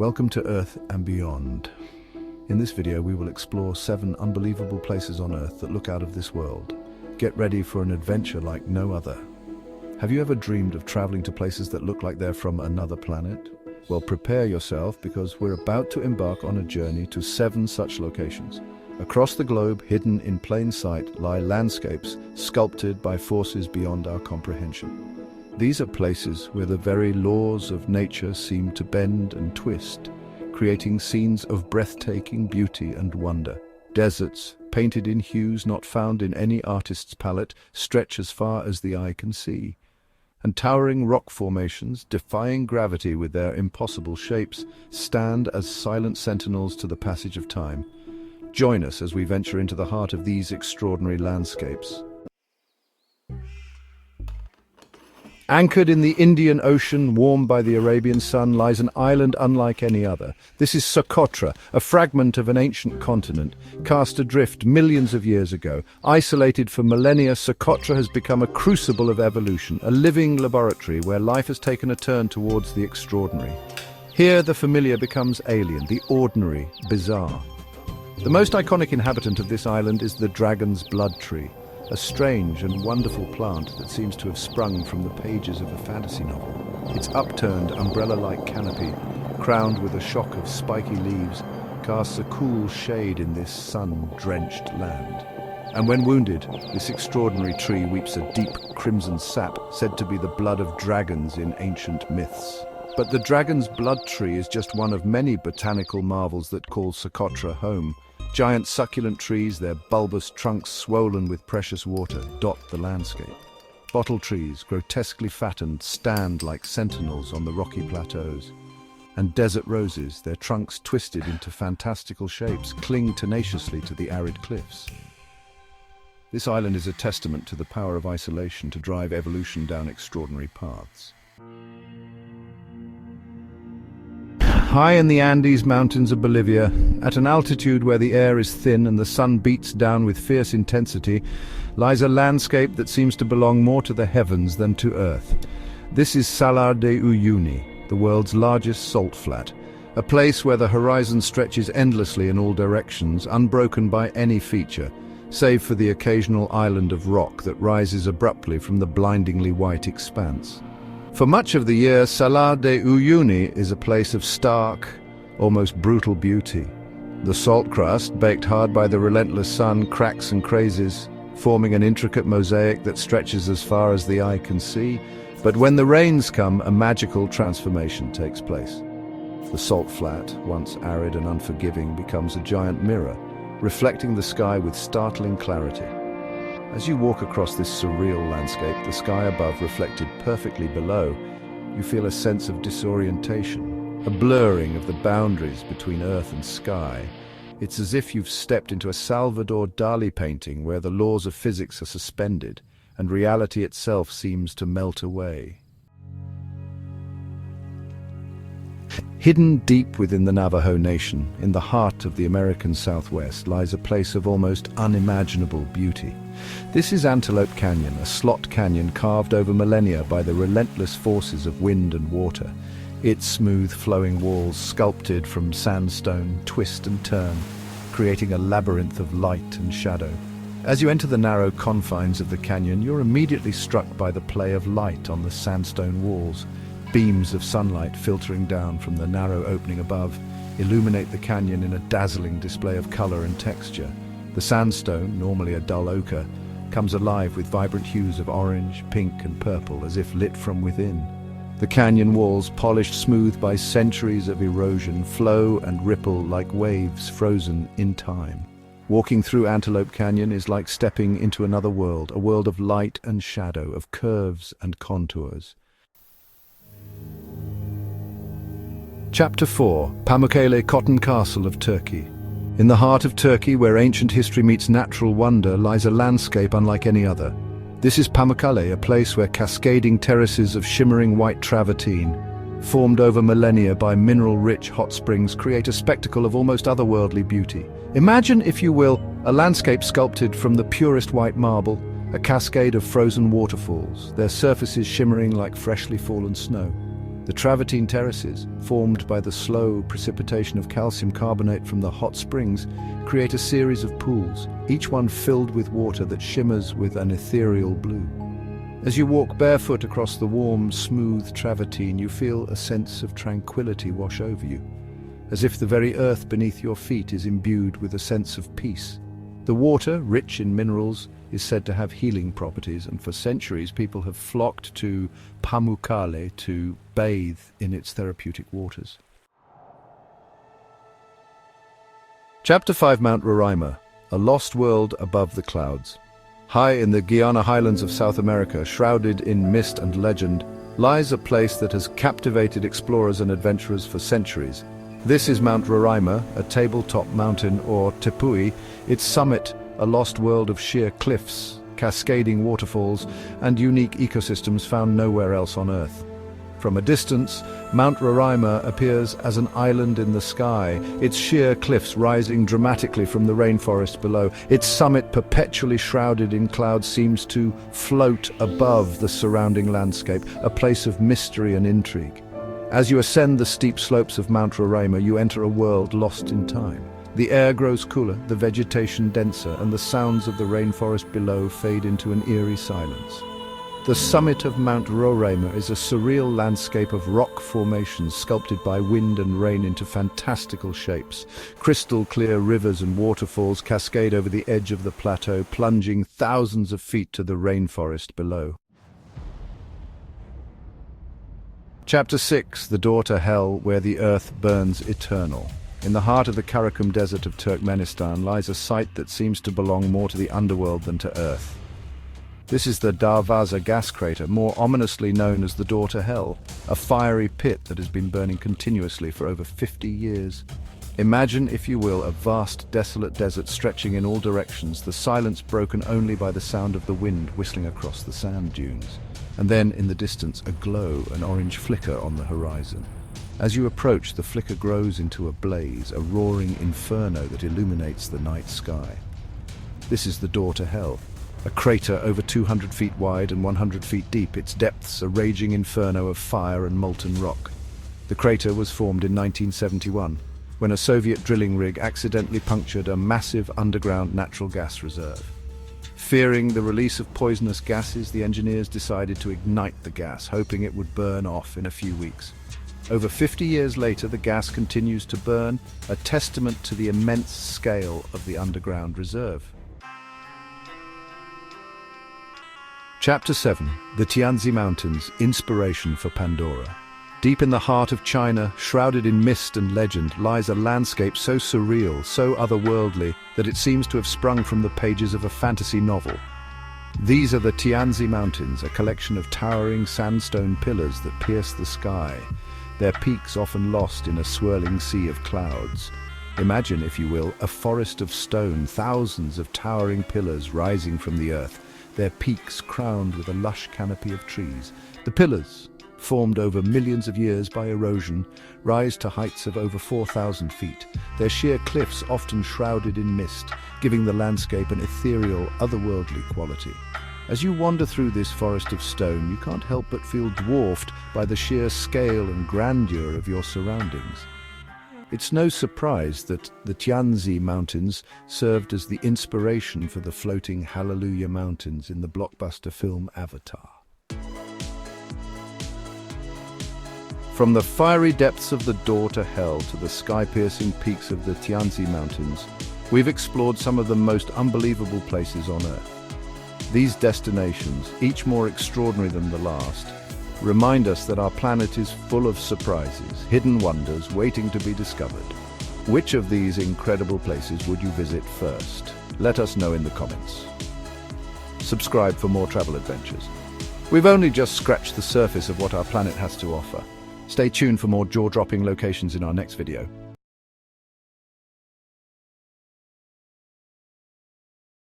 Welcome to Earth and beyond. In this video, we will explore 7 unbelievable places on Earth that look out of this world. Get ready for an adventure like no other. Have you ever dreamed of traveling to places that look like they're from another planet? Well, prepare yourself because we're about to embark on a journey to 7 such locations. Across the globe, hidden in plain sight, lie landscapes sculpted by forces beyond our comprehension. These are places where the very laws of nature seem to bend and twist, creating scenes of breathtaking beauty and wonder. Deserts, painted in hues not found in any artist's palette, stretch as far as the eye can see. And towering rock formations, defying gravity with their impossible shapes, stand as silent sentinels to the passage of time. Join us as we venture into the heart of these extraordinary landscapes. Anchored in the Indian Ocean, warmed by the Arabian sun, lies an island unlike any other. This is Socotra, a fragment of an ancient continent, cast adrift millions of years ago. Isolated for millennia, Socotra has become a crucible of evolution, a living laboratory where life has taken a turn towards the extraordinary. Here, the familiar becomes alien, the ordinary, bizarre. The most iconic inhabitant of this island is the dragon's blood tree, a strange and wonderful plant that seems to have sprung from the pages of a fantasy novel. Its upturned, umbrella-like canopy, crowned with a shock of spiky leaves, casts a cool shade in this sun-drenched land. And when wounded, this extraordinary tree weeps a deep crimson sap, said to be the blood of dragons in ancient myths. But the dragon's blood tree is just one of many botanical marvels that call Socotra home. Giant succulent trees, their bulbous trunks swollen with precious water, dot the landscape. Bottle trees, grotesquely fattened, stand like sentinels on the rocky plateaus. And desert roses, their trunks twisted into fantastical shapes, cling tenaciously to the arid cliffs. This island is a testament to the power of isolation to drive evolution down extraordinary paths. High in the Andes Mountains of Bolivia, at an altitude where the air is thin and the sun beats down with fierce intensity, lies a landscape that seems to belong more to the heavens than to earth. This is Salar de Uyuni, the world's largest salt flat, a place where the horizon stretches endlessly in all directions, unbroken by any feature, save for the occasional island of rock that rises abruptly from the blindingly white expanse. For much of the year, Salar de Uyuni is a place of stark, almost brutal beauty. The salt crust, baked hard by the relentless sun, cracks and crazes, forming an intricate mosaic that stretches as far as the eye can see. But when the rains come, a magical transformation takes place. The salt flat, once arid and unforgiving, becomes a giant mirror, reflecting the sky with startling clarity. As you walk across this surreal landscape, the sky above reflected perfectly below, you feel a sense of disorientation, a blurring of the boundaries between earth and sky. It's as if you've stepped into a Salvador Dali painting where the laws of physics are suspended and reality itself seems to melt away. Hidden deep within the Navajo Nation, in the heart of the American Southwest, lies a place of almost unimaginable beauty. This is Antelope Canyon, a slot canyon carved over millennia by the relentless forces of wind and water. Its smooth flowing walls, sculpted from sandstone, twist and turn, creating a labyrinth of light and shadow. As you enter the narrow confines of the canyon, you're immediately struck by the play of light on the sandstone walls. Beams of sunlight filtering down from the narrow opening above illuminate the canyon in a dazzling display of color and texture. The sandstone, normally a dull ochre, comes alive with vibrant hues of orange, pink and purple as if lit from within. The canyon walls, polished smooth by centuries of erosion, flow and ripple like waves frozen in time. Walking through Antelope Canyon is like stepping into another world, a world of light and shadow, of curves and contours. Chapter 4. Pamukkale Cotton Castle of Turkey. In the heart of Turkey, where ancient history meets natural wonder, lies a landscape unlike any other. This is Pamukkale, a place where cascading terraces of shimmering white travertine, formed over millennia by mineral-rich hot springs, create a spectacle of almost otherworldly beauty. Imagine, if you will, a landscape sculpted from the purest white marble, a cascade of frozen waterfalls, their surfaces shimmering like freshly fallen snow. The travertine terraces, formed by the slow precipitation of calcium carbonate from the hot springs, create a series of pools, each one filled with water that shimmers with an ethereal blue. As you walk barefoot across the warm, smooth travertine, you feel a sense of tranquility wash over you, as if the very earth beneath your feet is imbued with a sense of peace. The water, rich in minerals, is said to have healing properties, and for centuries people have flocked to Pamukkale to bathe in its therapeutic waters. Chapter 5: Mount Roraima, a lost world above the clouds. High in the Guiana highlands of South America, shrouded in mist and legend, lies a place that has captivated explorers and adventurers for centuries. This is Mount Roraima, a tabletop mountain, or tepui, its summit a lost world of sheer cliffs, cascading waterfalls, and unique ecosystems found nowhere else on Earth. From a distance, Mount Roraima appears as an island in the sky, its sheer cliffs rising dramatically from the rainforest below. Its summit, perpetually shrouded in clouds, seems to float above the surrounding landscape, a place of mystery and intrigue. As you ascend the steep slopes of Mount Roraima, you enter a world lost in time. The air grows cooler, the vegetation denser, and the sounds of the rainforest below fade into an eerie silence. The summit of Mount Roraima is a surreal landscape of rock formations sculpted by wind and rain into fantastical shapes. Crystal-clear rivers and waterfalls cascade over the edge of the plateau, plunging thousands of feet to the rainforest below. Chapter 6: The Door to Hell, where the earth burns eternal. In the heart of the Karakum Desert of Turkmenistan lies a site that seems to belong more to the underworld than to Earth. This is the Darvaza gas crater, more ominously known as the Door to Hell, a fiery pit that has been burning continuously for over 50 years. Imagine, if you will, a vast, desolate desert stretching in all directions, the silence broken only by the sound of the wind whistling across the sand dunes. And then, in the distance, a glow, an orange flicker on the horizon. As you approach, the flicker grows into a blaze, a roaring inferno that illuminates the night sky. This is the Door to Hell, a crater over 200 feet wide and 100 feet deep, its depths a raging inferno of fire and molten rock. The crater was formed in 1971, when a Soviet drilling rig accidentally punctured a massive underground natural gas reserve. Fearing the release of poisonous gases, the engineers decided to ignite the gas, hoping it would burn off in a few weeks. Over 50 years later, the gas continues to burn, a testament to the immense scale of the underground reserve. Chapter 7: The Tianzi Mountains, Inspiration for Pandora. Deep in the heart of China, shrouded in mist and legend, lies a landscape so surreal, so otherworldly, that it seems to have sprung from the pages of a fantasy novel. These are the Tianzi Mountains, a collection of towering sandstone pillars that pierce the sky, their peaks often lost in a swirling sea of clouds. Imagine, if you will, a forest of stone, thousands of towering pillars rising from the earth, their peaks crowned with a lush canopy of trees. The pillars, formed over millions of years by erosion, rise to heights of over 4,000 feet, their sheer cliffs often shrouded in mist, giving the landscape an ethereal, otherworldly quality. As you wander through this forest of stone, you can't help but feel dwarfed by the sheer scale and grandeur of your surroundings. It's no surprise that the Tianzi Mountains served as the inspiration for the floating Hallelujah Mountains in the blockbuster film Avatar. From the fiery depths of the Door to Hell to the sky-piercing peaks of the Tianzi Mountains, we've explored some of the most unbelievable places on Earth. These destinations, each more extraordinary than the last, remind us that our planet is full of surprises, hidden wonders waiting to be discovered. Which of these incredible places would you visit first? Let us know in the comments. Subscribe for more travel adventures. We've only just scratched the surface of what our planet has to offer. Stay tuned for more jaw-dropping locations in our next video.